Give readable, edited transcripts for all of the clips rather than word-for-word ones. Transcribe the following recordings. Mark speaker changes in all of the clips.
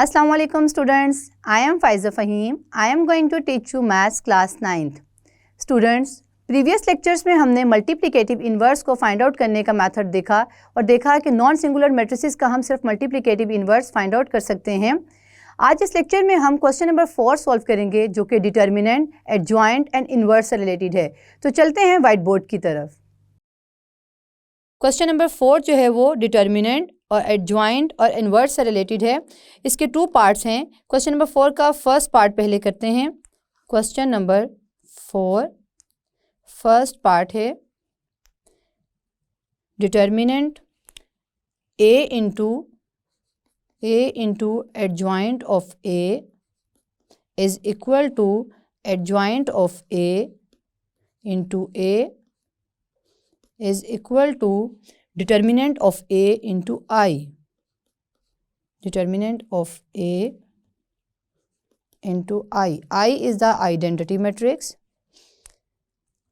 Speaker 1: Assalamu alaikum students. I am Faiza Fahim. I am going to teach you maths class 9th. Students, previous lectures में हमने multiplicative inverse को find out करने का method देखा और देखा कि नॉन सिंगुलर मैट्रिसेस का हम सिर्फ मल्टीप्लिकेटिव इन्वर्स फाइंड आउट कर सकते हैं। आज इस लेक्चर में हम क्वेश्चन नंबर 4 सॉल्व करेंगे जो कि डिटर्मिनेंट, एडजॉइंट एंड इन्वर्स से रिलेटेड है। तो चलते हैं व्हाइट बोर्ड की तरफ। क्वेश्चन नंबर 4 जो है वो डिटर्मिनेंट और एडजॉइंट और इन्वर्स से रिलेटेड है। इसके 2 पार्ट्स हैं। क्वेश्चन नंबर 4 का फर्स्ट पार्ट पहले करते हैं। क्वेश्चन नंबर 4 फर्स्ट पार्ट है determinant A into adjoint of A is equal to adjoint of A into A is equal to determinant of A into I. Determinant of A into I. I is the identity matrix.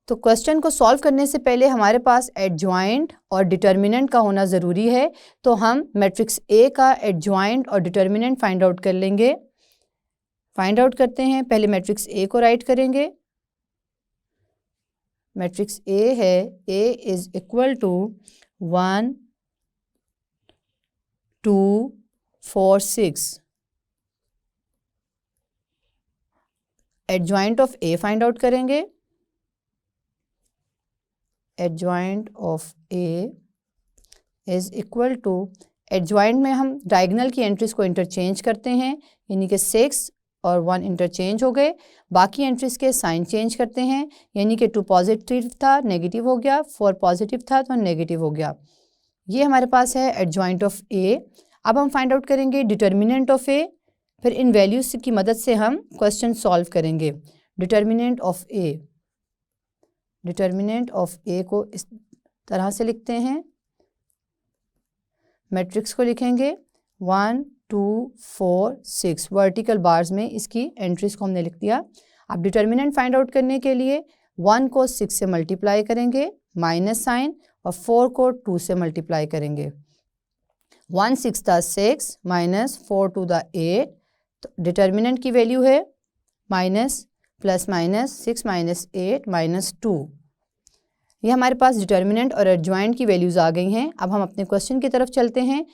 Speaker 1: तो question को solve करने से पहले हमारे पास adjoint और determinant का होना ज़रूरी है। तो हम मैट्रिक्स A का एडजॉइंट और डिटर्मिनेंट फाइंड आउट कर लेंगे। फाइंड आउट करते हैं। पहले मैट्रिक्स A को राइट करेंगे। मैट्रिक्स ए है A is equal to 1 2 4 6। Adjoint of A find out करेंगे। Adjoint of A is equal to, adjoint में हम डायगोनल की एंट्रीज को इंटरचेंज करते हैं, यानी कि 6 और 1 इंटरचेंज हो गए। बाकी एंट्रीज के साइन चेंज करते हैं, यानी कि 2 पॉजिटिव था नेगेटिव हो गया, 4 पॉजिटिव था तो नेगेटिव हो गया। ये हमारे पास है एडजॉइंट ऑफ ए। अब हम फाइंड आउट करेंगे डिटर्मिनेंट ऑफ ए। फिर इन वैल्यूज की मदद से हम क्वेश्चन सॉल्व करेंगे। Determinant of A, determinant of A को इस तरह से लिखते हैं। मैट्रिक्स को लिखेंगे 1 2 4 6 वर्टिकल बार्स में इसकी एंट्रीज को हमने लिख दिया। अब डिटर्मिनेंट फाइंड आउट करने के लिए 1 को 6 से मल्टीप्लाई करेंगे माइनस साइन, और 4 को 2 से मल्टीप्लाई करेंगे। 1 6 दा 6 माइनस 4 2 दा 8। तो डिटर्मिनेंट की वैल्यू है minus plus minus 6 minus 8 minus 2। ये हमारे पास डिटर्मिनेंट और एडजॉइंट की वैल्यूज़ आ गई हैं। अब हम अपने क्वेश्चन की तरफ चलते हैं।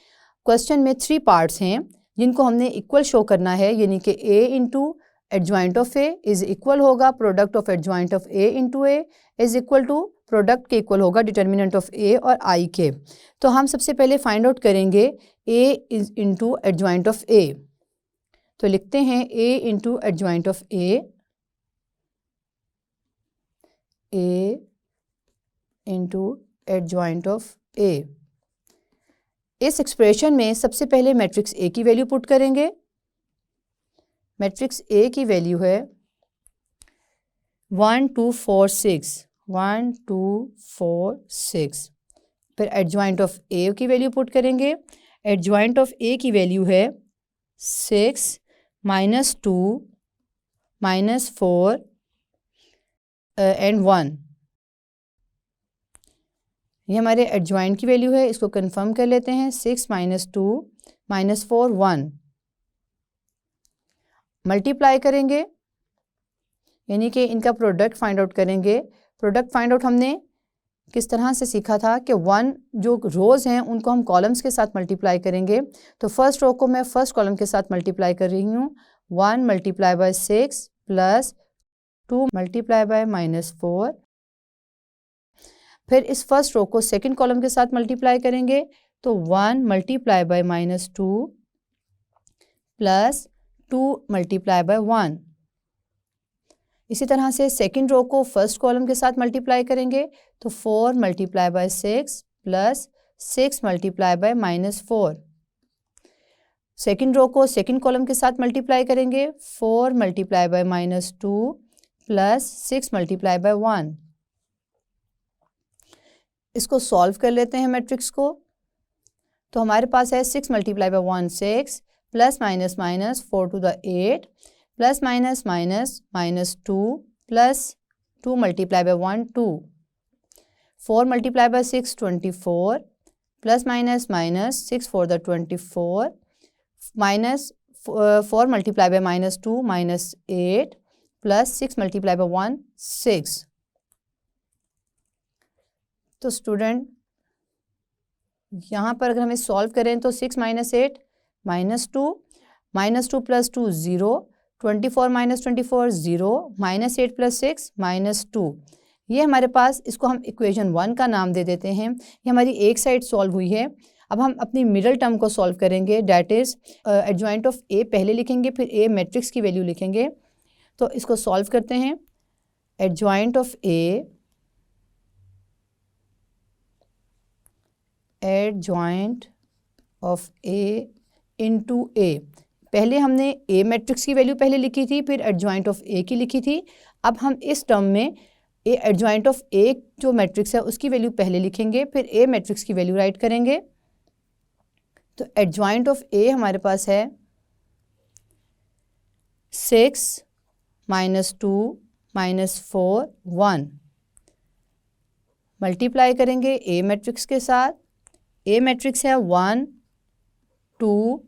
Speaker 1: क्वेश्चन में 3 पार्ट्स हैं जिनको हमने इक्वल शो करना है, यानी कि A into adjoint of A is equal होगा product of adjoint of A into A is equal to product के इक्वल होगा डिटर्मिनेंट ऑफ A और I के। तो हम सबसे पहले फाइंड आउट करेंगे A is into adjoint of A। तो लिखते हैं A into adjoint of A into adjoint of A। इस एक्सप्रेशन में सबसे पहले मैट्रिक्स A की वैल्यू पुट करेंगे। मैट्रिक्स A की वैल्यू है 1 2 4 6, 1 2 4 6। फिर एडजॉइंट ऑफ A की वैल्यू पुट करेंगे। एडजॉइंट ऑफ A की वैल्यू है 6 माइनस 2 माइनस 4 एंड 1। ये हमारे एडजॉइंट की वैल्यू है, इसको कंफर्म कर लेते हैं। 6 माइनस 2 माइनस 4 1। मल्टीप्लाई करेंगे, यानी कि इनका प्रोडक्ट फाइंड आउट करेंगे। प्रोडक्ट फाइंड आउट हमने किस तरह से सीखा था कि 1 जो रोज़ हैं उनको हम कॉलम्स के साथ मल्टीप्लाई करेंगे। तो फर्स्ट रो को मैं फर्स्ट कॉलम के साथ मल्टीप्लाई कर रही हूँ। 1 multiply by 6 plus 2 multiply by minus 4। फिर इस फर्स्ट रो को सेकंड कॉलम के साथ मल्टीप्लाई करेंगे, तो 1 multiply by minus 2 plus 2 multiply by 1। इसी तरह से सेकंड रो को फर्स्ट कॉलम के साथ मल्टीप्लाई करेंगे, तो 4 multiply by 6 plus 6 multiply by minus 4। Second row को सेकंड कॉलम के साथ मल्टीप्लाई करेंगे, 4 multiply by minus 2 plus 6 multiply by 1। इसको सॉल्व कर लेते हैं मैट्रिक्स को। तो हमारे पास है 6 multiply by 1 6 plus minus minus 4 to the 8 plus minus minus minus 2 plus 2 multiply by 1 2। 4 multiply by 6 24 plus minus minus 6 4 the 24 minus 4 multiply by -2 -8 plus 6 multiply by 1 6। तो स्टूडेंट यहाँ पर अगर हमें सॉल्व करें तो 6 - 8 -2 -2 + 2 0 24 - 24 0 -8 + 6 -2। ये हमारे पास, इसको हम इक्वेशन 1 का नाम दे देते हैं। ये हमारी एक साइड सॉल्व हुई है। अब हम अपनी मिडल टर्म को सॉल्व करेंगे, डैट इज़ एडजॉइंट ऑफ ए पहले लिखेंगे, फिर ए मैट्रिक्स की वैल्यू लिखेंगे। तो इसको सॉल्व करते हैं। Adjoint of A, adjoint of A into A, पहले हमने ए मैट्रिक्स की वैल्यू पहले लिखी थी, फिर एडजॉइंट ऑफ ए की लिखी थी। अब हम इस टर्म में ए एडजॉइंट ऑफ ए जो मैट्रिक्स है उसकी वैल्यू पहले लिखेंगे, फिर ए मैट्रिक्स की वैल्यू राइट करेंगे। तो एडजॉइंट ऑफ ए हमारे पास है 6 -2 -4 1। मल्टीप्लाई करेंगे ए मैट्रिक्स के साथ। ए मैट्रिक्स है 1 2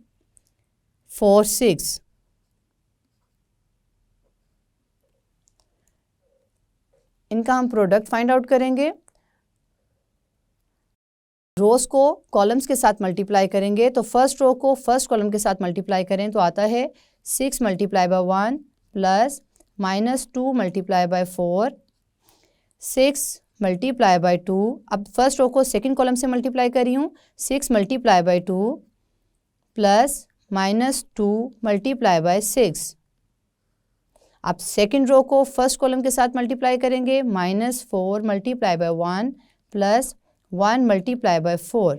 Speaker 1: 4 6। इनका हम प्रोडक्ट फाइंड आउट करेंगे। रोज को कॉलम्स के साथ मल्टीप्लाई करेंगे, तो फर्स्ट रो को फर्स्ट कॉलम के साथ मल्टीप्लाई करें तो आता है 6 multiply by 1 plus -2 multiply by 4 6 multiply by 2। अब फर्स्ट रो को सेकंड कॉलम से मल्टीप्लाई कर रही हूँ, 6 multiply by 2 plus -2 multiply by 6। अब सेकंड रो को फर्स्ट कॉलम के साथ मल्टीप्लाई करेंगे, -4 multiply by 1 plus 1 multiply by 4।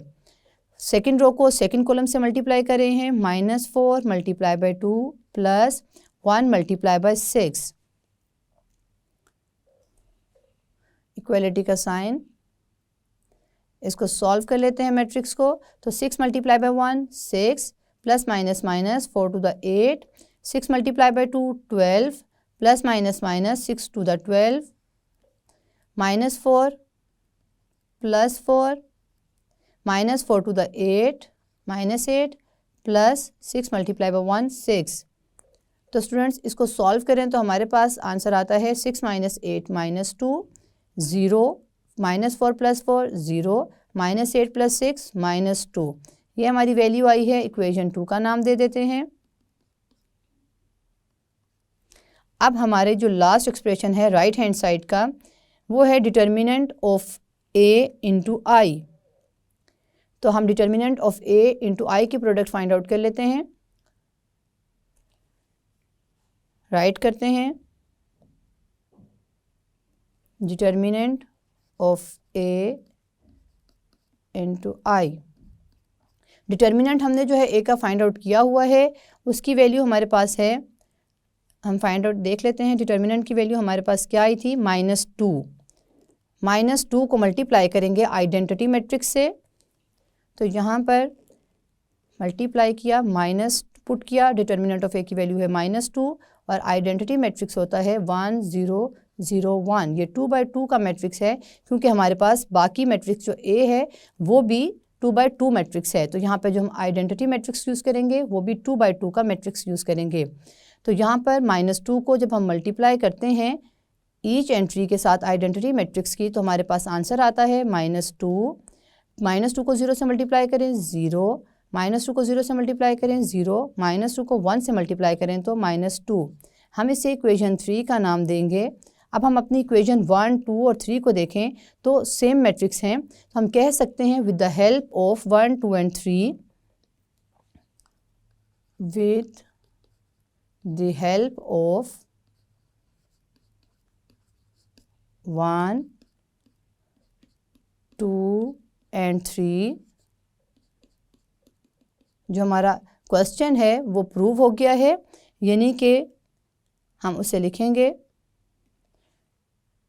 Speaker 1: Second row को सेकंड कॉलम से मल्टीप्लाई कर रहे हैं, -4 multiply by 2 plus 1 multiply by 6। Equality का साइन, इसको सॉल्व कर लेते हैं मैट्रिक्स को। तो 6 multiply by 1 6 plus minus minus 4 to the 8, 6 multiply by 2 12 plus minus minus 6 to the 12, -4 plus 4 -4 to the 8 -8 plus 6 multiply by 1 6। तो स्टूडेंट्स इसको सॉल्व करें तो हमारे पास आंसर आता है 6 - 8 -2 0 -4 + 4 0 -8 + 6 -2। ये हमारी वैल्यू आई है, इक्वेशन 2 का नाम दे देते हैं। अब हमारे जो लास्ट एक्सप्रेशन है राइट हैंड साइड का, वो है डिटर्मिनेंट ऑफ a इंटू आई। तो हम डिटर्मिनेंट ऑफ a इंटू आई की प्रोडक्ट फाइंड आउट कर लेते हैं। राइट करते हैं determinant of a into I. Determinant हमने जो है a का फाइंड आउट किया हुआ है, उसकी वैल्यू हमारे पास है, हम फाइंड आउट देख लेते हैं। डिटर्मिनेंट की वैल्यू हमारे पास क्या आई थी, -2। -2 को मल्टीप्लाई करेंगे आइडेंटिटी मैट्रिक्स से, तो यहाँ पर मल्टीप्लाई किया, माइनस पुट किया, डिटर्मिनेंट ऑफ ए की वैल्यू है -2 और आइडेंटिटी मैट्रिक्स होता है 1 0 0 1। ये 2/2 का मैट्रिक्स है, क्योंकि हमारे पास बाकी मैट्रिक्स जो ए है वो भी 2/2 मैट्रिक्स है। तो यहाँ पर जो हम आइडेंटिटी मैट्रिक्स यूज़ करेंगे वो भी 2/2 का मैट्रिक्स यूज़ करेंगे। तो यहाँ पर -2 को जब हम मल्टीप्लाई करते हैं ईच एंट्री के साथ आइडेंटिटी मैट्रिक्स की, तो हमारे पास आंसर आता है -2। -2 को 0 से मल्टीप्लाई करें 0, -2 को 0 से मल्टीप्लाई करें 0, -2 को 1 से मल्टीप्लाई करें तो -2। हम इसे इक्वेशन 3 का नाम देंगे। अब हम अपनी इक्वेशन 1 2 और 3 को देखें तो सेम मैट्रिक्स हैं, तो हम कह सकते हैं with the help of 1 2 and 3, with the help of 1 2 and 3, जो हमारा क्वेश्चन है वो प्रूव हो गया है। यानी कि हम उसे लिखेंगे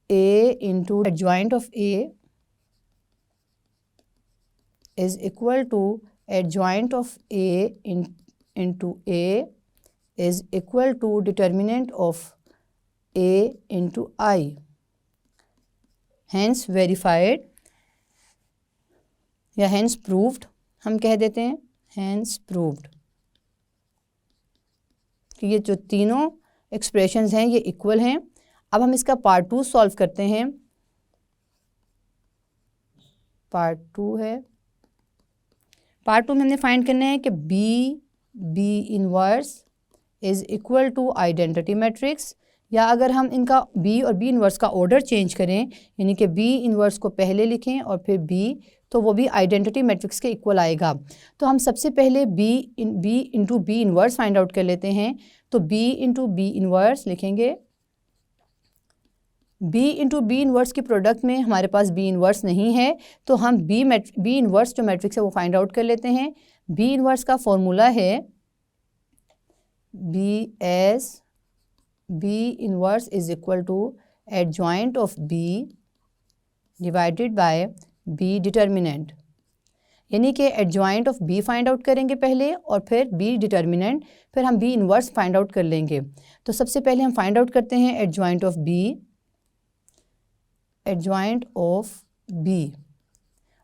Speaker 1: a into adjoint of a is equal to adjoint of a into a is equal to determinant of a into i, hence verified या हैंस प्रूव्ड हम कह देते हैं, हैंस प्रूव्ड। कि ये जो तीनों एक्सप्रेशंस हैं ये इक्वल हैं। अब हम इसका पार्ट 2 सॉल्व करते हैं। पार्ट 2 है, पार्ट 2 में हमने फाइंड करना है कि B inverse is equal to identity matrix, या अगर हम इनका बी और बी इनवर्स का ऑर्डर चेंज करें, यानी कि बी इनवर्स को पहले लिखें और फिर बी, तो वो भी आइडेंटिटी मैट्रिक्स के इक्वल आएगा। तो हम सबसे पहले B into B inverse find out कर लेते हैं। तो बी इंटू बी इनवर्स लिखेंगे। बी इंटू बी इनवर्स की प्रोडक्ट में हमारे पास बी इनवर्स नहीं है, तो हम बी इनवर्स जो मैट्रिक्स है वो फाइंड आउट कर लेते हैं। बी इनवर्स का फॉर्मूला है B inverse is equal to adjoint of B divided by B determinant, यानी कि adjoint of B find out करेंगे पहले और फिर बी डिटर्मिनेंट, फिर हम बी इनवर्स फाइंड आउट कर लेंगे। तो सबसे पहले हम फाइंड आउट करते हैं एडजॉइंट ऑफ बी,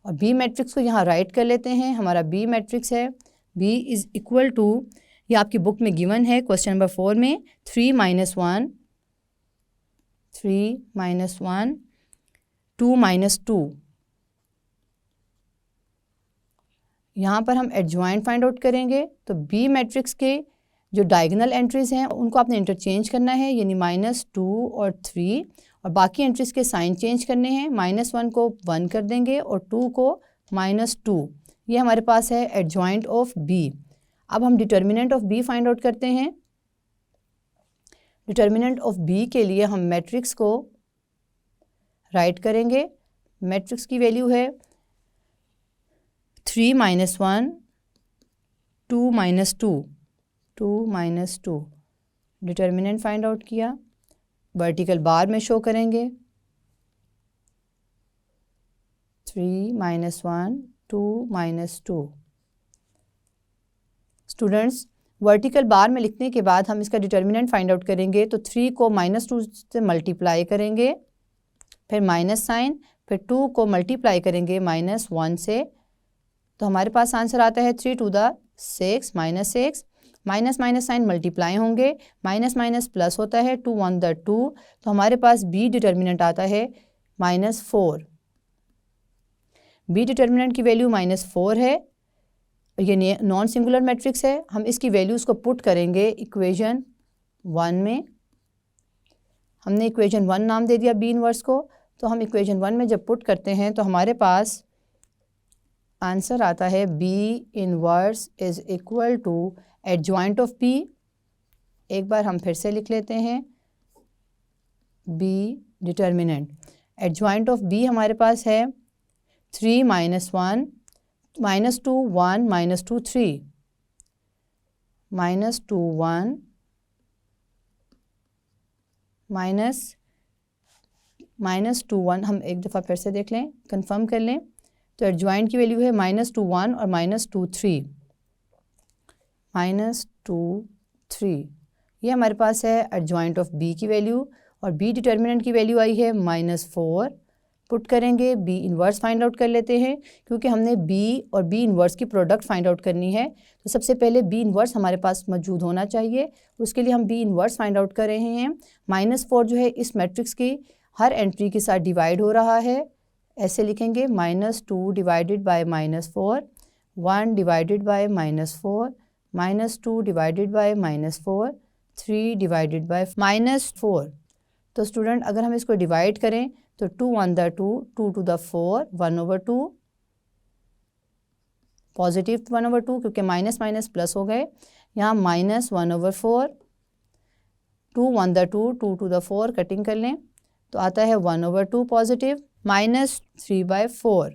Speaker 1: और बी मैट्रिक्स को यहाँ राइट कर लेते हैं। हमारा बी मैट्रिक्स है बी इज़ इक्वल टू, ये आपकी बुक में गिवन है क्वेश्चन नंबर 4 में, 3 - 1 2 - 2। यहाँ पर हम एडजॉइंट फाइंड आउट करेंगे। तो बी मैट्रिक्स के जो डायगोनल एंट्रीज़ हैं उनको आपने इंटरचेंज करना है, यानी -2 और 3, और बाकी एंट्रीज़ के साइन चेंज करने हैं। -1 को 1 कर देंगे और 2 को -2। ये हमारे पास है एडजॉइंट ऑफ बी। अब हम determinant of B find out करते हैं। डिटर्मिनेंट ऑफ बी के लिए हम मैट्रिक्स को राइट करेंगे। मैट्रिक्स की वैल्यू है 3 - 1 2 - 2। डिटर्मिनेंट फाइंड आउट किया, वर्टिकल बार में शो करेंगे 3 - 1 2 - 2। स्टूडेंट्स, वर्टिकल बार में लिखने के बाद हम इसका डिटर्मिनेंट फाइंड आउट करेंगे। तो 3 को -2 से मल्टीप्लाई करेंगे, फिर माइनस साइन, फिर 2 को मल्टीप्लाई करेंगे -1 से, तो हमारे पास आंसर आता है 3 to the 6 -6। Minus minus sign multiply होंगे, माइनस माइनस प्लस होता है, 2 1 the 2, तो हमारे पास बी डिटर्मिनेंट आता है -4। बी डिटर्मिनेंट की वैल्यू -4 है। ये नॉन सिंगुलर मैट्रिक्स है। हम इसकी वैल्यूज़ को पुट करेंगे इक्वेशन 1 में। हमने इक्वेशन 1 नाम दे दिया बी इनवर्स को, तो हम इक्वेशन 1 में जब पुट करते हैं तो हमारे पास आंसर आता है B inverse is equal to adjoint of B. एक बार हम फिर से लिख लेते हैं B determinant. Adjoint of B हमारे पास है 3 - 1 -2 1 -2 3 -2 1 -2 1। हम एक दफ़ा फिर से देख लें, कंफर्म कर लें। तो एडजॉइंट की वैल्यू है -2 1 और -2 3 -2 3। ये हमारे पास है एडजॉइंट ऑफ बी की वैल्यू, और बी डिटर्मिनेंट की वैल्यू आई है -4। पुट करेंगे, बी इनवर्स फाइंड आउट कर लेते हैं, क्योंकि हमने बी और बी इनवर्स की प्रोडक्ट फाइंड आउट करनी है। तो सबसे पहले बी इनवर्स हमारे पास मौजूद होना चाहिए, उसके लिए हम बी इनवर्स फाइंड आउट कर रहे हैं। -4 जो है इस मैट्रिक्स की हर एंट्री के साथ डिवाइड हो रहा है, ऐसे लिखेंगे -2 divided by -4, 1 divided by -4, -2 divided by -4, 3 divided by -4। तो स्टूडेंट अगर हम इसको डिवाइड करें तो 2 1 the 2, 2 to the 4, 1/2, पॉजिटिव 1/2, क्योंकि माइनस माइनस प्लस हो गए। यहाँ -1/4, 2 1 the 2, 2 to the 4 कटिंग कर लें तो आता है 1/2 पॉजिटिव, -3/4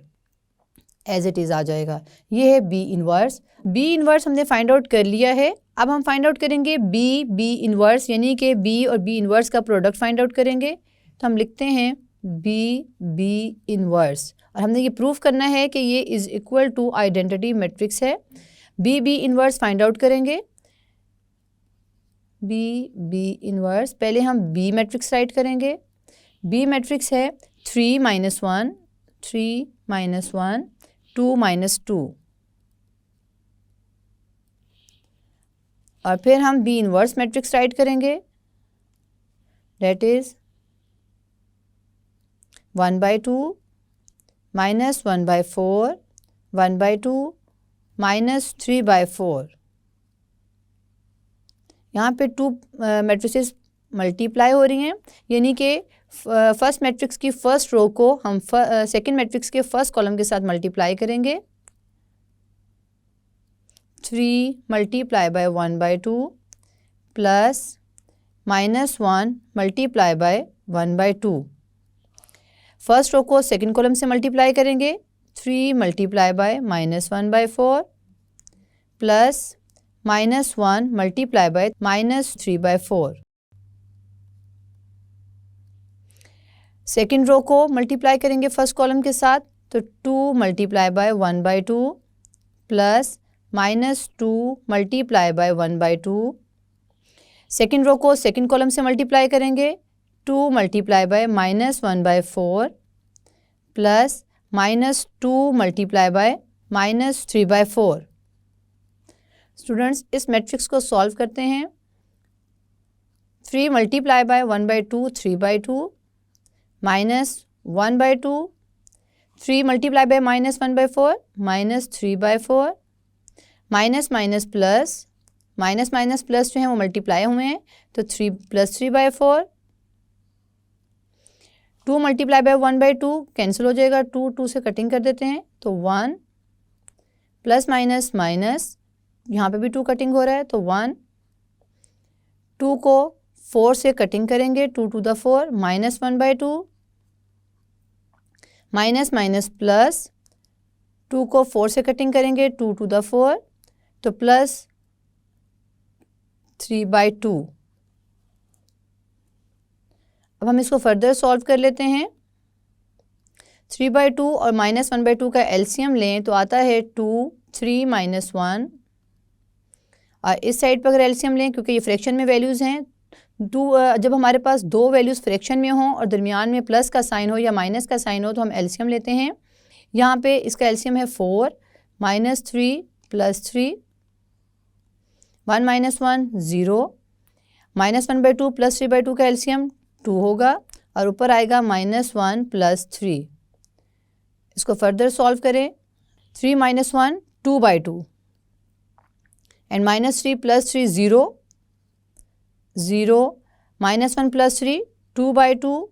Speaker 1: एज इट इज़ आ जाएगा। ये है बी इनवर्स। बी इनवर्स हमने फाइंड आउट कर लिया है। अब हम फाइंड आउट करेंगे बी इनवर्स, यानी कि बी और बी इनवर्स का प्रोडक्ट फाइंड आउट करेंगे। तो हम लिखते हैं बी इनवर्स, और हमने ये प्रूफ करना है कि ये is equal to identity matrix है। बी इनवर्स फाइंड आउट करेंगे। बी इनवर्स, पहले हम बी मैट्रिक्स राइट करेंगे। बी मैट्रिक्स है 3 - 1 3 - 1 2 - 2। और फिर हम बी इनवर्स मैट्रिक्स राइट करेंगे, डेट इज 1/2 माइनस 1/4 1/2 माइनस 3/4। यहाँ पे टू मैट्रिसेस मल्टीप्लाई हो रही हैं, यानी कि फर्स्ट मैट्रिक्स की फर्स्ट रो को हम सेकंड मैट्रिक्स के फर्स्ट कॉलम के साथ मल्टीप्लाई करेंगे। 3 multiply by 1/2 plus -1 multiply by 1/2। First row को सेकंड कॉलम से मल्टीप्लाई करेंगे। 3 multiply by -1/4 plus -1 multiply by -3/4। Second row को मल्टीप्लाई करेंगे फर्स्ट कॉलम के साथ, तो 2 multiply by 1/2 plus -2 multiply by 1/2। Second row को सेकेंड कॉलम से मल्टीप्लाई करेंगे। 2 multiply by -1/4 plus -2 multiply by -3/4। Students, इस मैट्रिक्स को सॉल्व करते हैं। 3 multiply by 1/2 3/2 -1/2, 3 multiply by -1/4 -3/4, minus minus plus, minus minus plus जो है वो मल्टीप्लाई हुए हैं, तो 3 + 3/4। 2 मल्टीप्लाई बाय 1/2 कैंसिल हो जाएगा, 2 से कटिंग कर देते हैं, तो 1 प्लस माइनस माइनस, यहाँ पे भी 2 कटिंग हो रहा है, तो 1। 2 को 4 से कटिंग करेंगे, 2 to the 4 -1/2, minus minus plus, 2 को 4 से कटिंग करेंगे, 2 to the 4, तो प्लस 3/2। अब हम इसको फर्दर सॉल्व कर लेते हैं। 3/2 और -1/2 का एलसीएम लें तो आता है 2, 3 - 1, और इस साइड पर अगर एलसीएम लें, क्योंकि ये फ्रैक्शन में वैल्यूज़ हैं, जब हमारे पास दो वैल्यूज़ फ्रैक्शन में हों और दरमियान में प्लस का साइन हो या माइनस का साइन हो, तो हम एलसीएम लेते हैं। यहाँ पे इसका एलसीएम है 4 -3 + 3, 1 - 1 0, -1/2 + 3/2 का एलसीएम 2 होगा, और ऊपर आएगा -1 + 3। इसको फर्दर सॉल्व करें। 3 - 1 2/2 एंड -3 + 3 0, 0, -1 + 3 2/2।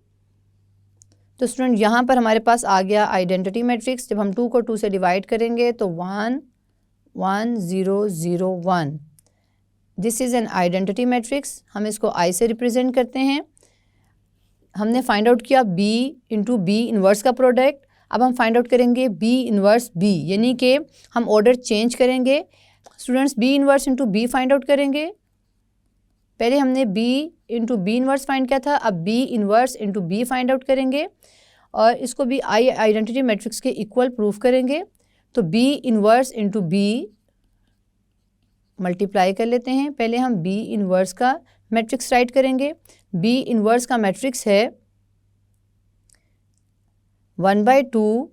Speaker 1: तो स्टूडेंट यहाँ पर हमारे पास आ गया आइडेंटिटी मैट्रिक्स। जब हम 2 को 2 से डिवाइड करेंगे तो 1 1 0 0 1। This is an identity matrix. हम इसको आई से रिप्रेजेंट करते हैं। हमने फाइंड आउट किया B × B इन्वर्स का प्रोडक्ट। अब हम फाइंड आउट करेंगे B इन्वर्स B, यानी कि हम ऑर्डर चेंज करेंगे। Students, B inverse × B find out करेंगे। पहले हमने B × B इन्वर्स फाइंड किया था, अब B inverse × B find out करेंगे और इसको भी आई आइडेंटिटी मैट्रिक्स के इक्वल प्रूफ करेंगे। तो B इन्वर्स × B मल्टीप्लाई कर लेते हैं। पहले हम B इन्वर्स का मैट्रिक्स राइट करेंगे। B इन्वर्स का मैट्रिक्स है 1/2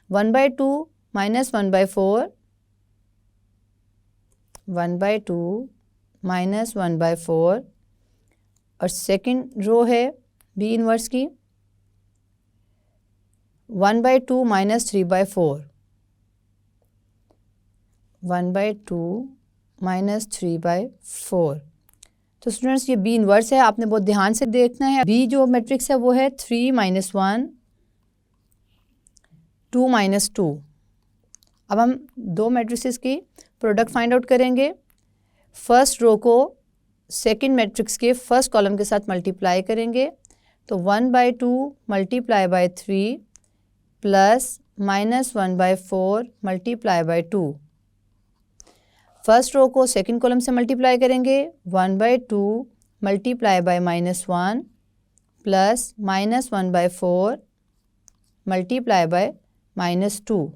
Speaker 1: 1/2 -1/4, 1/2 -1/4, और सेकंड रो है B इन्वर्स की 1/2 -3/4, 1/2 -3/4। तो स्टूडेंट्स, ये B इन्वर्स है, आपने बहुत ध्यान से देखना है। B जो मैट्रिक्स है वो है 3 - 1 2 - 2। अब हम दो मैट्रिक्स की प्रोडक्ट फाइंड आउट करेंगे। फर्स्ट रो को सेकंड मैट्रिक्स के फर्स्ट कॉलम के साथ मल्टीप्लाई करेंगे, तो 1/2 multiply by 3 plus -1/4 multiply by 2। First row को सेकंड कॉलम से मल्टीप्लाई करेंगे, 1/2 multiply by -1 plus -1/4 multiply by -2।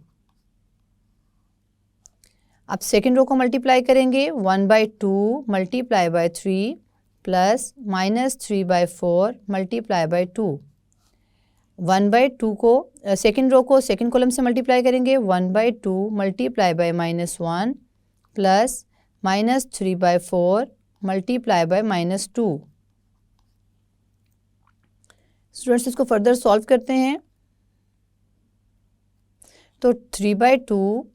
Speaker 1: अब सेकेंड रो को मल्टीप्लाई करेंगे, 1/2 multiply by 3 plus -3/4 multiply by 2। 1/2 को सेकेंड रो को सेकेंड कॉलम से मल्टीप्लाई करेंगे, 1/2 multiply by -1 plus -3/4 multiply by -2। Students इसको फर्दर सॉल्व करते हैं। तो 3/2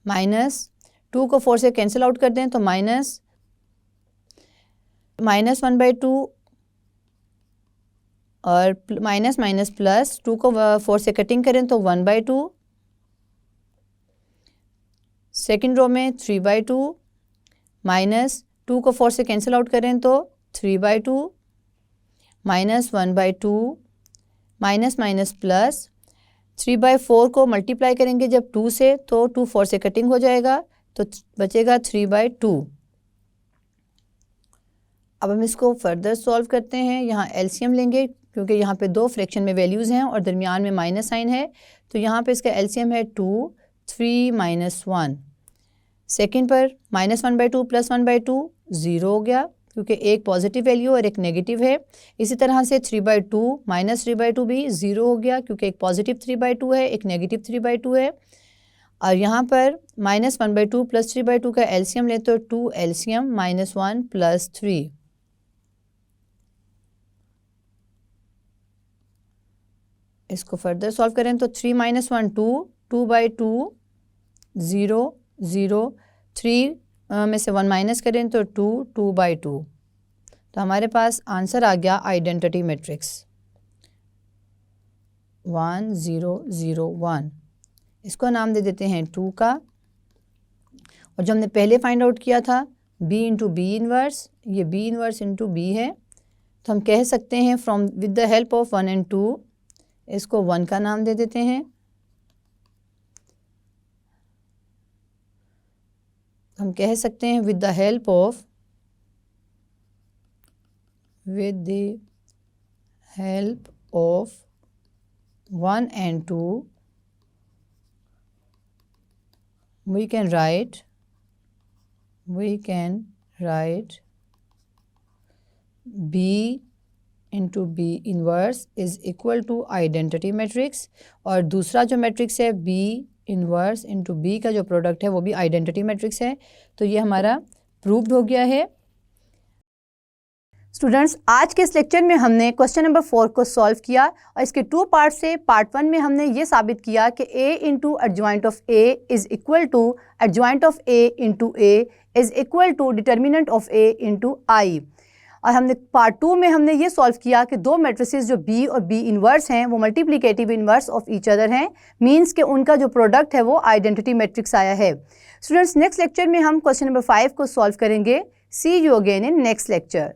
Speaker 1: -2 को 4 से कैंसिल आउट कर दें तो -1/2 और माइनस माइनस प्लस 2 को 4 से कटिंग करें तो 1/2। सेकेंड रो में 3/2 -2 को 4 से कैंसिल आउट करें तो 3/2 -1/2 माइनस माइनस प्लस 3/4 को मल्टीप्लाई करेंगे जब 2 से तो 2 4 से कटिंग हो जाएगा तो बचेगा 3/2। अब हम इसको फर्दर सॉल्व करते हैं। यहाँ एलसीएम लेंगे क्योंकि यहाँ पे दो फ्रैक्शन में वैल्यूज़ हैं और दरमियान में माइनस साइन है, तो यहाँ पे इसका एलसीएम है 2 3 -1। सेकेंड पर -1/2 + 1/2 0 हो गया क्योंकि एक पॉजिटिव वैल्यू और एक नेगेटिव है। इसी तरह से 3/2 -3/2 भी 0 हो गया क्योंकि एक पॉजिटिव 3/2 है, एक नेगेटिव 3/2 है। और यहाँ पर -1/2 + 3/2 का एलसीएम ले तो 2 एलसीएम -1 + 3। इसको फर्दर सॉल्व करें तो 3 - 1 2 2/2 0 0 3 में से 1 माइनस करें तो 2 2/2। तो हमारे पास आंसर आ गया आइडेंटिटी मैट्रिक्स 1 0 0 1। इसको नाम दे देते हैं 2 का। और जो हमने पहले फाइंड आउट किया था B × B इनवर्स, ये B इनवर्स × B है, तो हम कह सकते हैं from with the help of 1 and 2 इसको 1 का नाम दे देते हैं। हम कह सकते हैं with the help of 1 and 2 we can write B × B inverse is equal to identity matrix. और दूसरा जो मैट्रिक्स है B इनवर्स × B का जो प्रोडक्ट है वो भी आइडेंटिटी मैट्रिक्स है। तो ये हमारा प्रूव्ड हो गया है। स्टूडेंट्स, आज के इस लेक्चर में हमने क्वेश्चन नंबर 4 को सॉल्व किया और इसके 2 पार्ट से पार्ट 1 में हमने ये साबित किया कि A × adjoint of A is equal to adjoint of A × A is equal to determinant of A × I। और हमने पार्ट 2 में हमने ये सॉल्व किया कि दो मैट्रिसेस जो B और B इनवर्स हैं वो multiplicative inverse of each other हैं, मींस कि उनका जो प्रोडक्ट है वो आइडेंटिटी मैट्रिक्स आया है। स्टूडेंट्स, नेक्स्ट लेक्चर में हम क्वेश्चन नंबर 5 को सॉल्व करेंगे। See you again in next lecture.